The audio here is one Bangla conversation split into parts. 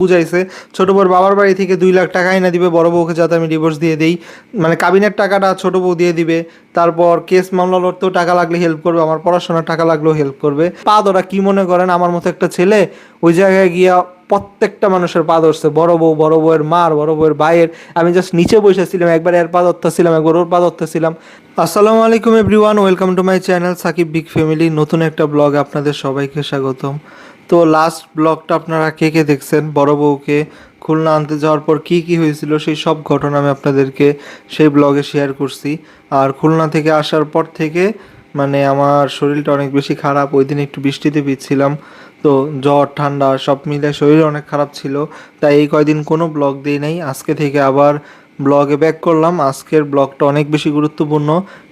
বুঝাইছে ছোট বউর বাবার বাড়ি থেকে 2 লাখ টাকা এনে দিবে বড় বউকে, যাতে আমি ডিভোর্স দিয়ে দেই। মানে কাবিনের টাকাটা ছোট বউ দিয়ে দিবে। তারপর কেস মামলা লড়তেও টাকা লাগলে হেল্প করবে, আমার পড়াশোনার টাকা লাগলেও হেল্প করবে। পা ধরা কি মনে করেন? আমার মতো একটা ছেলে ওই জায়গায় গিয়া প্রত্যেকটা মানুষের পা ধরছে, বড় বউ, বড় বউয়ের মার, বড় বউয়ের ভাইয়ের। আমি জাস্ট নিচে বসেছিলাম, একবার এর পা ধরতেছিলাম, একবার ওর পা ধরতেছিলাম। আসসালামু আলাইকুম everyone, welcome to my channel Sakib big family. নতুন একটা ব্লগে আপনাদের সবাইকে স্বাগতম। তো লাস্ট ব্লগটা আপনারা কে কে দেখছেন? বড় বউকে খুলনা আনতে যাওয়ার পর কি কি হয়েছিল সেই সব ঘটনা আমি আপনাদেরকে সেই ব্লগে শেয়ার করছি। আর খুলনা থেকে আসার পর থেকে মানে আমার শরীরটা অনেক বেশি খারাপ। ওই দিন একটু বৃষ্টিতে ভিজছিলাম, তো জ্বর ঠান্ডা সব মিলে শরীর অনেক খারাপ ছিল। তাই এই কয়দিন কোনো ব্লগ দিই নাই। আজকে থেকে আবার ব্লগে ব্যাক করলাম। আজকের ব্লগটা অনেক বেশি গুরুত্বপূর্ণ।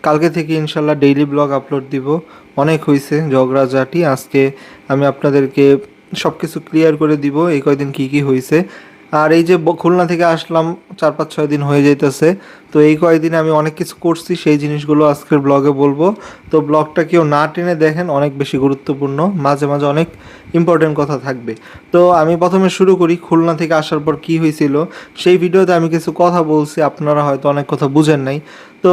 কালকে থেকে ইনশাল্লাহ ডেইলি ব্লগ আপলোড দিব। অনেক হয়েছে ঝগড়াঝাটি, আজকে আমি আপনাদেরকে সব কিছু ক্লিয়ার করে দিব এই কয়দিন কি কি হয়েছে। আর এই যে খুলনা থেকে আসলাম 4-5-6 দিন হয়ে যাইতেছে, তো এই কয়দিনে আমি অনেক কিছু করছি, সেই জিনিসগুলো আজকের ব্লগে বলবো। তো ব্লগটা কেউ না টেনে দেখেন, অনেক বেশি গুরুত্বপূর্ণ, মাঝে মাঝে অনেক ইম্পর্টেন্ট কথা থাকবে। তো আমি প্রথমে শুরু করি খুলনা থেকে আসার পর কি হয়েছিল। সেই ভিডিওতে আমি কিছু কথা বলছি, আপনারা হয়তো অনেক কথা বুঝেন নাই। তো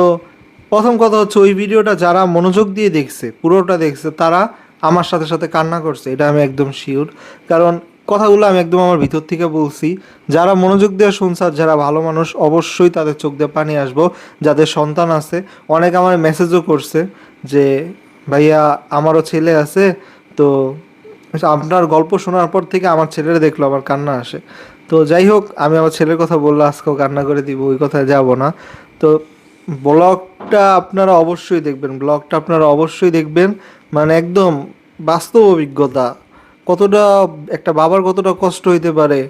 প্রথম কথা হচ্ছে, ওই ভিডিওটা যারা মনোযোগ দিয়ে দেখছে, পুরোটা দেখছে, তারা আমার সাথে সাথে কান্না করছে, এটা আমি একদম শিওর। কারণ কথাগুলো আমি একদম আমার ভিতর থেকে বলছি। যারা মনোযোগ দিয়ে শুনছে আর যারা ভালো মানুষ, অবশ্যই তাদের চোখ দিয়ে পানি আসবো। যাদের সন্তান আছে, অনেক আমার মেসেজও করছে যে ভাইয়া আমারও ছেলে আছে, তো আপনার গল্প শোনার পর থেকে আমার ছেলেরা দেখলো আমার কান্না আসে। তো যাই হোক, আমি আমার ছেলের কথা বললে আজকেও কান্না করে দিব, ওই কথায় যাব না। তো ব্লগটা আপনারা অবশ্যই দেখবেন, ব্লগটা আপনারা অবশ্যই দেখবেন। মানে একদম বাস্তব অভিজ্ঞতা, কতটা একটা বাবার কতটা কষ্ট হইতে পারে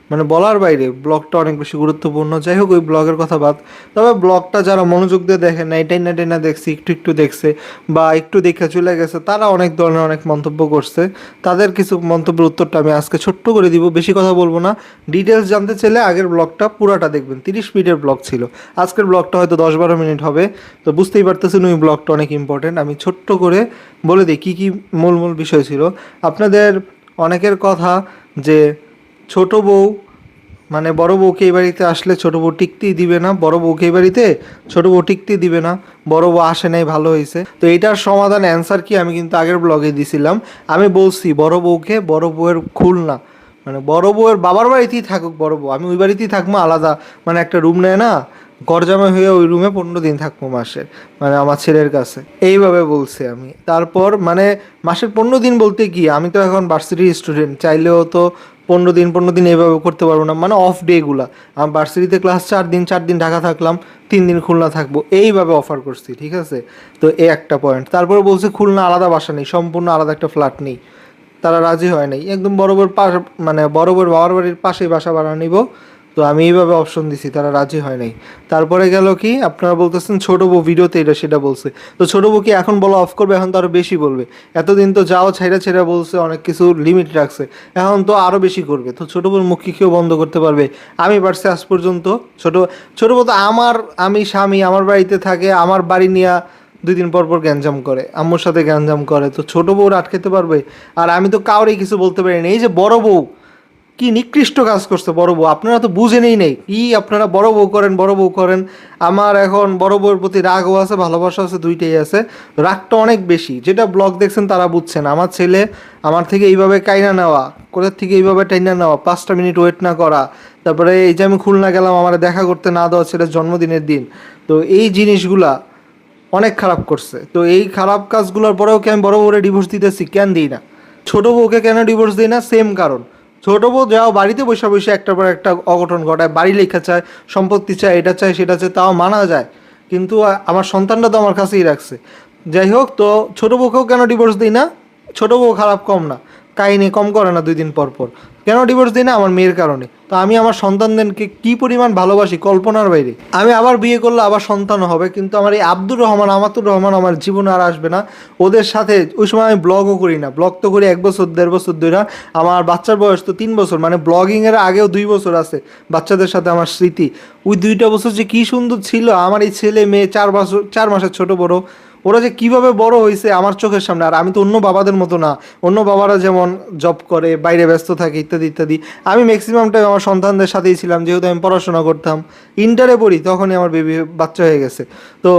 মানে বলার বাইরে। ব্লগটা অনেক বেশি গুরুত্বপূর্ণ। যাই হোক, ওই ব্লগের কথা বাদ। তবে ব্লগটা যারা মনোযোগ দিয়ে দেখে না, এটাই না টেনা দেখছে, একটু একটু দেখছে বা একটু দেখে চলে গেছে, তারা অনেক ধরনের অনেক মন্তব্য করছে। তাদের কিছু মন্তব্যের উত্তরটা আমি আজকে ছোট্ট করে দিব, বেশি কথা বলবো না। ডিটেলস জানতে চাইলে আগের ব্লগটা পুরাটা দেখবেন, 30 মিনিটের ব্লগ ছিল। আজকের ব্লগটা হয়তো 10-12 মিনিট হবে। তো বুঝতেই পারতেছেন ওই ব্লগটা অনেক ইম্পর্টেন্ট। আমি ছোট্ট করে বলে দিই কী কী মূল মূল বিষয় ছিল। আপনাদের অনেকের কথা যে ছোট বউ মানে বড় বউকে এই বাড়িতে আসলে ছোট বউ টিকতেই দিবে না, বড় বউকে এই বাড়িতে ছোট বউ টিকতেই দিবে না, বড় বউ আসে নাই ভালো হয়েছে। তো এইটার সমাধান অ্যান্সার কি আমি কিন্তু আগের ব্লগে দিছিলাম। আমি বলছি বড় বউকে বড় বউয়ের খুলনা মানে বড় বউয়ের বাবার বাড়িতেই থাকুক বড় বউ, আমি ওই বাড়িতেই থাকবো আলাদা। মানে একটা রুম নেয় না, গরজামাই হয়ে ওই রুমে 15 দিন থাকবো মাসে, মানে আমার ছেলের কাছে। এইভাবে বলছি আমি। তারপর মানে মাসের 15 দিন বলতে কি, আমি তো এখন ভার্সিটির স্টুডেন্ট, চাইলেও তো 15 দিন এইভাবে করতে পারবো না। মানে অফ ডেগুলা, আমার ভার্সিটিতে ক্লাস 4 দিন, 4 দিন ঢাকা থাকলাম, 3 দিন খুলনা থাকবো, এইভাবে অফার করছি, ঠিক আছে? তো এই একটা পয়েন্ট। তারপরে বলছে খুলনা আলাদা বাসা নেই, সম্পূর্ণ আলাদা একটা ফ্ল্যাট নেই। তারা রাজি হয় নাই, একদম বরাবর পাশ মানে বরাবর বাবার বাড়ির পাশেই বাসা ভাড়া নিব। তো আমি এইভাবে অপশন দিছি, তারা রাজি হয় নাই। তারপরে গেল কি, আপনারা বলতেছেন ছোট বউ ভিডিওতে এটা সেটা বলছে। তো ছোট বউ কি এখন বলা অফ করবে? এখন তো আরও বেশি বলবে। এতদিন তো যাও ছেড়ে ছেড়ে বলছে, অনেক কিছু লিমিট রাখছে, এখন তো আরও বেশি করবে। তো ছোট বউর মুখ কি কেউ বন্ধ করতে পারবে? আমি পারছি আজ পর্যন্ত। ছোট ছোট বউ তো আমি স্বামী, আমার বাড়িতে থাকে, আমার বাড়ি নিয়ে 2 দিন পর পর গ্যাঞ্জাম করে, আম্মুর সাথে গ্যাঞ্জাম করে। তো ছোট বউ আটকাতে পারবে? আর আমি তো কাউরেই কিছু বলতে পারি না। এই যে বড় বউ কি নিকৃষ্ট কাজ করছে বড় বউ, আপনারা তো বুঝেনই নেই কি। আপনারা বড় বউ করেন, বড় বউ করেন। আমার এখন বড় বউয়ের প্রতি রাগও আছে, ভালোবাসা আছে, দুইটাই আছে। রাগটা অনেক বেশি, যেটা ব্লগ দেখছেন তারা বুঝছেন। আমার ছেলে আমার থেকে এইভাবে কাইনা নেওয়া, কোথার থেকে এইভাবে টাইনা নেওয়া, 5টা মিনিট ওয়েট না করা। তারপরে এই যে আমি খুলনা গেলাম, আমার দেখা করতে না দেওয়া ছেলের জন্মদিনের দিন। তো এই জিনিসগুলা অনেক খারাপ করছে। তো এই খারাপ কাজগুলোর পরেও কি আমি বড় বউরে ডিভোর্স দিতেছি? কেন দিই না? ছোট বউকে কেন ডিভোর্স দিই না? সেম কারণ। ছোট বউ যাও বাড়িতে বসে বসে একটার পর একটা অঘটন ঘটায়, বাড়ি লেখা চায়, সম্পত্তি চায়, এটা চায় সেটা চায়, তাও মানা যায়। কিন্তু আমার সন্তানটা তো আমার কাছেই রাখছে। যাই হোক, তো ছোট বউকেও কেন ডিভোর্স দিই না? ছোট বউ খারাপ কম না, কাহিনি কম করে না 2 দিন পর পর। কেন ডিভোর্স দিই না? আমার মেয়ের কারণে। তো আমি আমার সন্তানদেরকে কী পরিমাণ ভালোবাসি কল্পনার বাইরে। আমি আবার বিয়ে করলে আবার সন্তানও হবে, কিন্তু আমার এই আব্দুর রহমান, আমাতুর রহমান আমার জীবনে আর আসবে না। ওদের সাথে ওই সময় আমি ব্লগও করি না, ব্লগ তো করি 1 বছর 1.5 বছর ধরে। আমার বাচ্চার বয়স তো 3 বছর, মানে ব্লগিংয়ের আগেও 2 বছর আছে বাচ্চাদের সাথে আমার স্মৃতি। ওই 2টা বছর যে কী সুন্দর ছিল। আমার এই ছেলে মেয়ে 4 মাসের ছোট বড়, ওরা যে কিভাবে বড় হয়েছে আমার চোখের সামনে। আর আমি তো অন্য বাবাদের মতো না, অন্য বাবারা যেমন জব করে, বাইরে ব্যস্ত থাকে ইত্যাদি ইত্যাদি। আমি ম্যাক্সিমাম টাইম আমার সন্তানদের সাথেই ছিলাম, যেহেতু আমি পড়াশোনা করতাম, ইন্টারে পড়ি, তখনই আমার বেবি বাচ্চা হয়ে গেছে। তো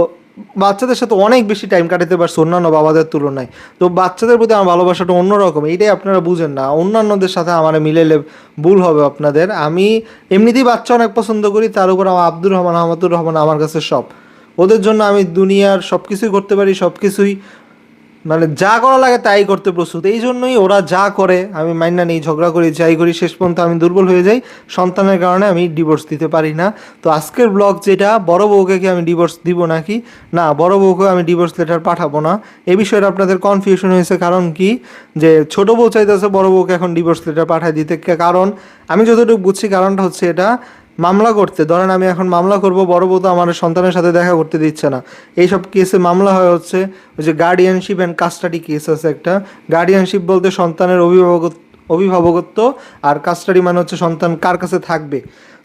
বাচ্চাদের সাথে অনেক বেশি টাইম কাটাতে পারছি অন্যান্য বাবাদের তুলনায়। তো বাচ্চাদের প্রতি আমার ভালোবাসাটা অন্যরকম, এইটাই আপনারা বুঝেন না। অন্যান্যদের সাথে আমার মিলেলে ভুল হবে আপনাদের। আমি এমনিতেই বাচ্চা অনেক পছন্দ করি, তার উপর আমার আব্দুর রহমান, আহমদুর রহমান আমার কাছে সব। ওদের জন্য আমি দুনিয়ার সব কিছুই করতে পারি, সব কিছুই মানে যা করা লাগে তাই করতে প্রস্তুত। এই জন্যই ওরা যা করে আমি মাইনা নেই, ঝগড়া করি, যাই করি, শেষ পর্যন্ত আমি দুর্বল হয়ে যাই। সন্তানের কারণে আমি ডিভোর্স দিতে পারি না। তো আজকের ব্লগ যেটা, বড় বউকে কি আমি ডিভোর্স দিব নাকি না, বড় বউকে আমি ডিভোর্স লেটার পাঠাবো না, এই বিষয়ে আপনাদের কনফিউশন হয়েছে। কারণ কি, যে ছোট বউ চাইতেছে বড় বউকে এখন ডিভোর্স লেটার পাঠাই দিতে। কারণ আমি যতটুকু বুঝছি কারণটা হচ্ছে এটা, মামলা করতে। ধরেন আমি এখন মামলা করব, বড় বউ তো আমার সন্তানের সাথে দেখা করতে দিচ্ছে না। এইসব কেসে মামলা হয় হচ্ছে ওই যে গার্ডিয়ানশিপ অ্যান্ড কাস্টাডি কেস আছে একটা। গার্ডিয়ানশিপ বলতে সন্তানের অভিভাবকত্ব, আর কাস্টাডি মানে হচ্ছে সন্তান কার কাছে থাকবে।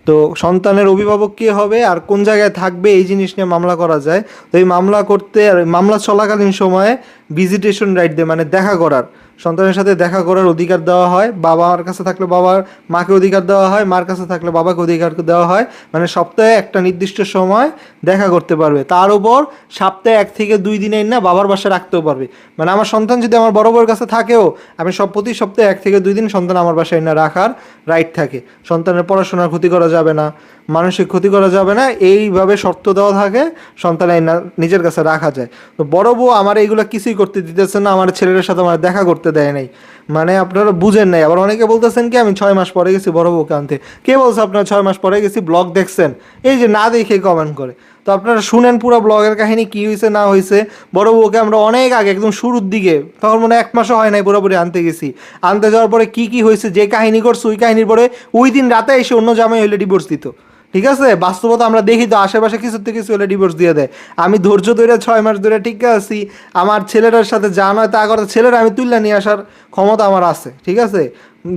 তো সন্তানের অভিভাবক কে হবে আর কোন জায়গায় থাকবে, এই জিনিস নিয়ে মামলা করা যায়। তো এই মামলা করতে, আর মামলা চলাকালীন সময়ে ভিজিটেশন রাইট দেয়, মানে দেখা করার, সন্তানের সাথে দেখা করার অধিকার দেওয়া হয়। বাবার কাছে থাকলে বাবার মাকে অধিকার দেওয়া হয়, মার কাছে থাকলে বাবাকে অধিকার দেওয়া হয়। মানে সপ্তাহে একটা নির্দিষ্ট সময় দেখা করতে পারবে। তার উপর সপ্তাহে 1 থেকে 2 দিনের না বাবার বাসায় রাখতেও পারবে। মানে আমার সন্তান যদি আমার বড় বউর কাছে থাকেও, আমি প্রতি সপ্তাহে 1 থেকে 2 দিন সন্তান আমার বাসায় না রাখার রাইট থাকে। সন্তানের পড়াশোনার ক্ষতি করা যাবে না, মানসিক ক্ষতি করা যাবে না, এইভাবে শর্ত দেওয়া থাকে, সন্তান নিজের কাছে রাখা যায়। তো বড় বউ আমার এইগুলো কিছুই করতে দিতেছে না, আমার ছেলের সাথে আমার দেখা করতে দেয় নাই। মানে আপনারা বুঝেন নাই। আবার অনেকে বলতেছেন কি আমি 6 মাস পরে গেছি বড় বউকে আনতে। কে বলছে আপনারা 6 মাস পরে গেছি? ব্লগ দেখছেন? এই যে না দেখে কমেন্ট করে। তো আপনারা শুনেন পুরো ব্লগের কাহিনী, কী হয়েছে না হয়েছে। বড় বউকে আমরা অনেক আগে, একদম শুরুর দিকে, তখন মনে হয় 1 মাসও হয় নাই, পুরোপুরি আনতে গেছি। আনতে যাওয়ার পরে কি কি হয়েছে, যে কাহিনী করছে, ওই কাহিনীর পরে ওই দিন রাতে এসে অন্য জামাই হইলে ডিভোর্স দিত। ঠিক আছে, বাস্তবতা আমরা দেখি তো, আশেপাশে কিছুর থেকে কিছু হলে ডিভোর্স দিয়ে দেয়। আমি ধৈর্য ধরে 6 মাস ধরে ঠিক আছি, আমার ছেলেটার সাথে যা নয় তা করে, ছেলেরা আমি তুললে নিয়ে আসার ক্ষমতা আমার আছে। ঠিক আছে,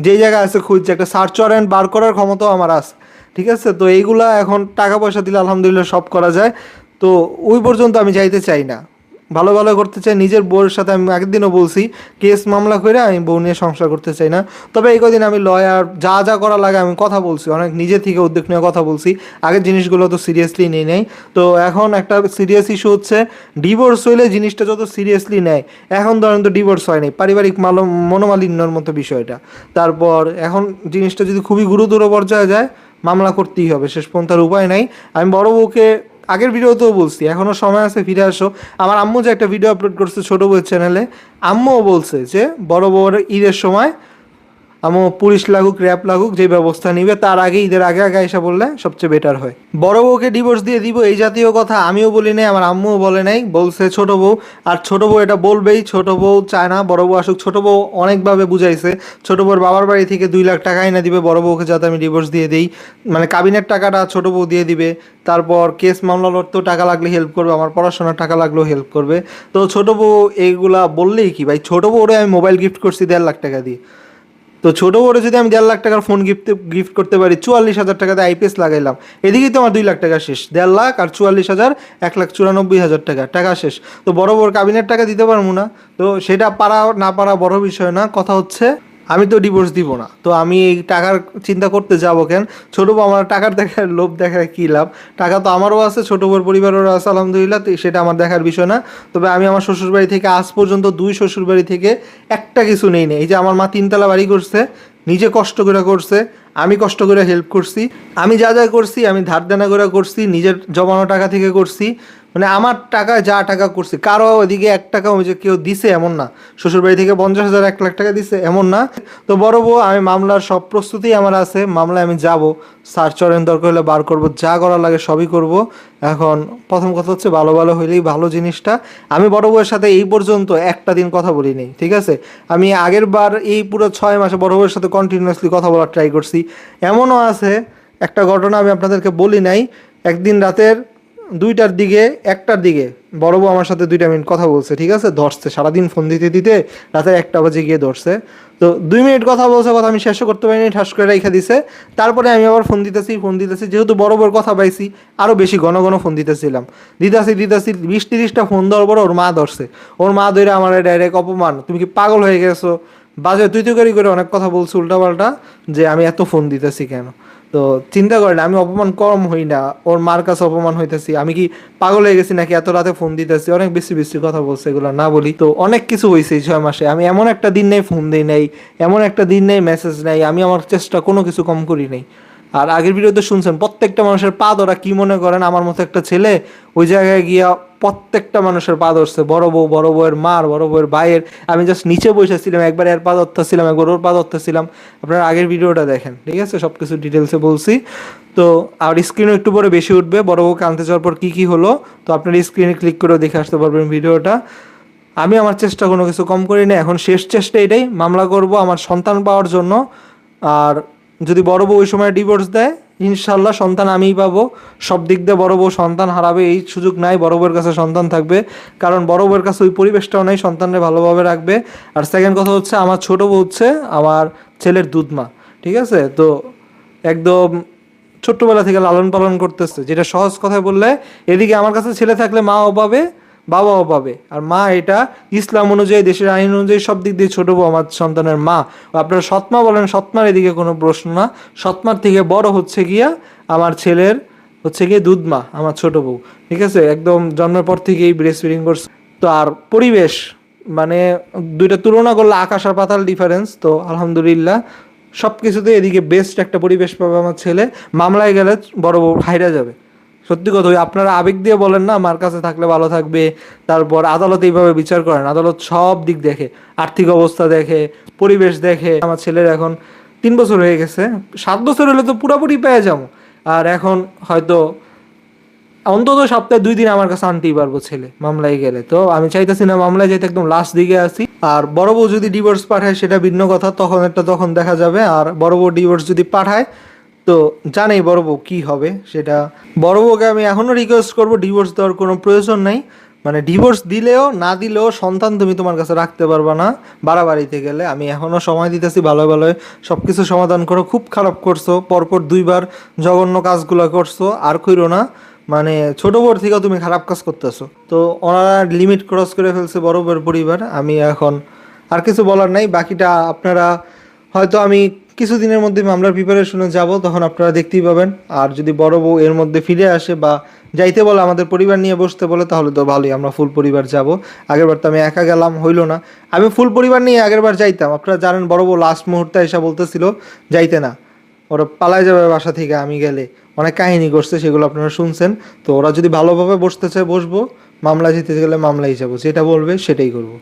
যেই জায়গায় আছে খুঁজছে, একটা সার্চ ওয়ারেন্ট বার করার ক্ষমতাও আমার আছে। ঠিক আছে, তো এইগুলা এখন টাকা পয়সা দিলে আলহামদুলিল্লাহ সব করা যায়। তো ওই পর্যন্ত আমি যাইতে চাই না, ভালো ভালো করতে চাই। নিজের বউয়ের সাথে আমি আগের দিনও বলছি, কেস মামলা করে আমি বউ নিয়ে সংসার করতে চাই না। তবে এই কদিন আমি লয়ার যা যা করা লাগে আমি কথা বলছি, অনেক নিজে থেকে উদ্যোগ নিয়ে কথা বলছি। আগের জিনিসগুলো তো সিরিয়াসলি নিয়ে নেই। তো এখন একটা সিরিয়াস ইস্যু হচ্ছে, ডিভোর্স হইলে জিনিসটা যত সিরিয়াসলি নেয়। এখন ধরেন তো ডিভোর্স হয়নি, পারিবারিক মনোমালিন্যর মতো বিষয়টা। তারপর এখন জিনিসটা যদি খুবই গুরুতর পর্যায়ে যায়, মামলা করতেই হবে, শেষ পর্যন্ত আর উপায় নাই। আমি বড় বউকে আগের ভিডিওতেও বলছি, এখনও সময় আছে, ফিরে আসো। আমার আম্মু যে একটা ভিডিও আপলোড করছে ছোটো বউয়ের চ্যানেলে, আম্মুও বলছে যে বড় বউর ঈদের সময় আম্মু পুলিশ লাগুক, র্যাপ লাগুক, যে ব্যবস্থা নিবে তার আগে, ঈদের আগে আগে এসে বললে সবচেয়ে বেটার হয়। বড় বউকে ডিভোর্স দিয়ে দিব এই জাতীয় কথা আমিও বলি নাই, আমার আম্মুও বলে নাই, বলছে ছোট বউ। আর ছোট বউ এটা বলবেই, ছোট বউ চায় না বড় বউ আসুক। ছোট বউ অনেকভাবে বুঝাইছে, ছোট বউর বাবার বাড়ি থেকে 2 লাখ টাকা এনে দিবে বড় বউকে, যাতে আমি ডিভোর্স দিয়ে দিই। মানে কাবিনের টাকাটা ছোট বউ দিয়ে দিবে। তারপর কেস মামলা লড়তেও টাকা লাগলে হেল্প করবে, আমার পড়াশোনার টাকা লাগলেও হেল্প করবে। তো ছোট বউ এইগুলা বললেই কি ভাই, ছোট বউরে আমি মোবাইল গিফট করছি 1.5 লাখ টাকা দিয়ে। তো ছোটো বড় যদি আমি 1.5 লাখ টাকার ফোন গিফট করতে পারি, 44,000 টাকাতে আইপিএস লাগাইলাম, এদিকেই তো আমার 2 লাখ টাকা শেষ। 1.5 লাখ আর 44,000, 1,94,000 টাকা, টাকা শেষ। তো বড় বড় কাবিনের টাকা দিতে পারবো না। তো সেটা পারা না পারা বড় বিষয় না, কথা হচ্ছে আমি তো ডিভোর্স দিব না। তো আমি এই টাকার চিন্তা করতে যাবো কেন? ছোটো বউ আমার টাকার দেখার লোভ দেখায় কী লাভ? টাকা তো আমারও আছে, ছোটো বউর পরিবারেরও আছে আলহামদুলিল্লাহ, তো সেটা আমার দেখার বিষয় না। তবে আমি আমার শ্বশুরবাড়ি থেকে আজ পর্যন্ত 2 শ্বশুরবাড়ি থেকে একটা কিছু নেই না। এই যে আমার মা 3 তলা বাড়ি করছে, নিজে কষ্ট করে করছে, আমি কষ্ট করে হেল্প করছি। আমি যা যা করছি আমি ধার দেনা করে করছি, নিজের জমানো টাকা থেকে করছি। মানে আমার টাকায় যা টাকা করছি, কারো ওইদিকে 1 টাকা ওই যে কেউ দিছে এমন না, শ্বশুরবাড়ি থেকে 50,000 1 লাখ টাকা দিছে এমন না। তো বড় বউ, আমি মামলার সব প্রস্তুতি আমার আছে, মামলায় আমি যাব, সার্চ ওয়ারেন্ট দরকার হলে বার করব, যা করা লাগে সবই করব। এখন প্রথম কথা হচ্ছে ভালো ভালো হইলেই ভালো জিনিসটা। আমি বড় বউয়ের সাথে এই পর্যন্ত একটা দিন কথা বলি নেই। ঠিক আছে, আমি আগের বার এই পুরো 6 মাসে বড় বউয়ের সাথে কন্টিনিউয়াসলি কথা বলার ট্রাই করছি। এমনও আছে একটা ঘটনা আমি আপনাদেরকে বলি নাই, একদিন রাতের 2টার দিকে 1টার দিকে বড় বউ আমার সাথে 2টা মিনিট কথা বলছে, ঠিক আছে, ধরছে সারাদিন ফোন দিতে দিতে রাতে 1টা বাজে গিয়ে ধরছে। তো 2 মিনিট কথা বলছে, কথা আমি শেষও করতে পারিনি, ঠাস করে রেখে দিছে। তারপরে আমি আবার ফোন দিতেছি, যেহেতু বড় বউর কথা পাইছি আরও বেশি ঘন ঘন ফোন দিতেছিলাম, দিতেছি 20-30টা ফোন দেওয়ার পর ওর মা ধরছে। ওর মা ধরে আমার ডাইরেক্ট অপমান, তুমি কি পাগল হয়ে গেছো, বাজে তুই তুই করে অনেক কথা বলছে উল্টাপাল্টা, যে আমি এত ফোন দিতেছি কেন। তো চিন্তা করেন আমি অপমান কম হই না, ওর মার কাছে অপমান হইতেছি, আমি কি পাগল হয়ে গেছি নাকি এত রাতে ফোন দিতেছি, অনেক বেশি বেশি কথা বলছে, এগুলো না বলি। তো অনেক কিছু হয়েছে এই 6 মাসে, আমি এমন একটা দিন নেই ফোন দিই নাই, এমন একটা দিন নেই মেসেজ নেই, আমি আমার চেষ্টা কোনো কিছু কম করি নাই। আর আগের ভিডিওতে শুনছেন প্রত্যেকটা মানুষের পা ধরা, কি মনে করেন আমার মতো একটা ছেলে ওই জায়গায় গিয়া প্রত্যেকটা মানুষের পা ধরছে, বড় বউ, বড় বউয়ের মার, বড় বউয়ের ভাইয়ের। আমি জাস্ট নিচে বসেছিলাম, একবার এর পা ধরতেছিলাম, একবার ওর পা ধরতেছিলাম। আপনারা আগের ভিডিওটা দেখেন, ঠিক আছে, সব কিছু ডিটেলসে বলছি। তো আর স্ক্রিনও একটু পরে বেশি উঠবে, বড় বউকে আনতে যাওয়ার পর কী কী হলো, তো আপনারা স্ক্রিনে ক্লিক করেও দেখে আসতে পারবেন ভিডিওটা। আমি আমার চেষ্টা কোনো কিছু কম করি না, এখন শেষ চেষ্টা এটাই, মামলা করব আমার সন্তান পাওয়ার জন্য। আর যদি বড় বউ ওই সময় ডিভোর্স দেয়, ইনশাল্লাহ সন্তান আমিই পাবো। সব দিক দিয়ে বড় বউ সন্তান হারাবে এই সুযোগ নাই, বড় বউয়ের কাছে সন্তান থাকবে, কারণ বড় বউয়ের কাছে ওই পরিবেশটাও নেই, সন্তানকে ভালোভাবে রাখবে। আর সেকেন্ড কথা হচ্ছে, আমার ছোট বউ হচ্ছে আমার ছেলের দুধ মা, ঠিক আছে। তো একদম ছোট্টবেলা থেকে লালন পালন করতেছে, যেটা সহজ কথায় বললে, এদিকে আমার কাছে ছেলে থাকলে মাও পাবে, বাবাও পাবে। আর মা এটা ইসলাম অনুযায়ী, দেশের আইন অনুযায়ী সব দিক দিয়ে ছোট বউ আমার সন্তানের মা। আপনারা সৎমা বলেন, সৎমার এদিকে কোনো প্রশ্ন না, সৎমার থেকে বড় হচ্ছে গিয়া আমার ছেলের হচ্ছে গিয়ে দুধ মা, আমার ছোট বউ, ঠিক আছে, একদম জন্মের পর থেকেই ব্রেস্ট ফিডিং করছে। তো আর পরিবেশ, মানে দুইটা তুলনা করলে আকাশ আর পাতাল ডিফারেন্স। তো আলহামদুলিল্লাহ সব কিছুতে এদিকে বেস্ট একটা পরিবেশ পাবে আমার ছেলে। মামলায় গেলে বড় বউ হাইরা যাবে, সত্যি কথা। ওই আপনারা আবেগ দিয়ে বলেন না আমার কাছে থাকলে ভালো থাকবে, তারপর আদালত এইভাবে বিচার করেন, আদালত সব দিক দেখে, আর্থিক অবস্থা দেখে, পরিবেশ দেখে। আমার ছেলের এখন 3 বছর হয়ে গেছে, 7 বছর হলে তো পুরোপুরি পেয়ে যাবো। আর এখন হয়তো অন্তত সপ্তাহে 2 দিন আমার কাছে আনতেই পারবো ছেলে মামলায় গেলে। তো আমি চাইতেছি না মামলায় যেতে, একদম লাস্ট দিকে আসি। আর বড় বউ যদি ডিভোর্স পাঠায় সেটা ভিন্ন কথা, তখন দেখা যাবে। আর বড় বউ ডিভোর্স যদি পাঠায় তো জানেই বড় বউ কী হবে সেটা। বড় বউকে আমি এখনও রিকোয়েস্ট করবো, ডিভোর্স দেওয়ার কোনো প্রয়োজন নাই, মানে ডিভোর্স দিলেও না দিলেও সন্তান তুমি তোমার কাছে রাখতে পারবা না বাড়াবাড়িতে গেলে। আমি এখনও সময় দিতেছি, ভালো ভালো সব কিছু সমাধান করো। খুব খারাপ করছো, পরপর 2বার জঘন্য কাজগুলো করছো, আর কইরো না। মানে ছোট বড় থেকেও তুমি খারাপ কাজ করতেছো। তো ওনারা লিমিট ক্রস করে ফেলছে বড় বড় পরিবার। আমি এখন আর কিছু বলার নাই, বাকিটা আপনারা হয়তো আমি কিছুদিনের মধ্যে মামলার প্রিপারেশনে যাব, তখন আপনারা দেখতেই পাবেন। আর যদি বড় বউ এর মধ্যে ফিরে আসে বা যাইতে বলে, আমাদের পরিবার নিয়ে বসতে বলে, তাহলে তো ভালোই, আমরা ফুল পরিবার যাব। আগেরবার তো আমি একা গেলাম, হইলো না। আমি ফুল পরিবার নিয়ে আগেরবার যাইতাম, আপনারা জানেন বড় বউ লাস্ট মুহূর্তে এসে বলতেছিল যাইতে না, ওরা পালায় যাবে বাসা থেকে আমি গেলে, অনেক কাহিনী করছে, সেগুলো আপনারা শুনছেন। তো ওরা যদি ভালোভাবে বসতে চায় বসবো, মামলা জিতে গেলে মামলাই যাবো, যেটা বলবে সেটাই করবো।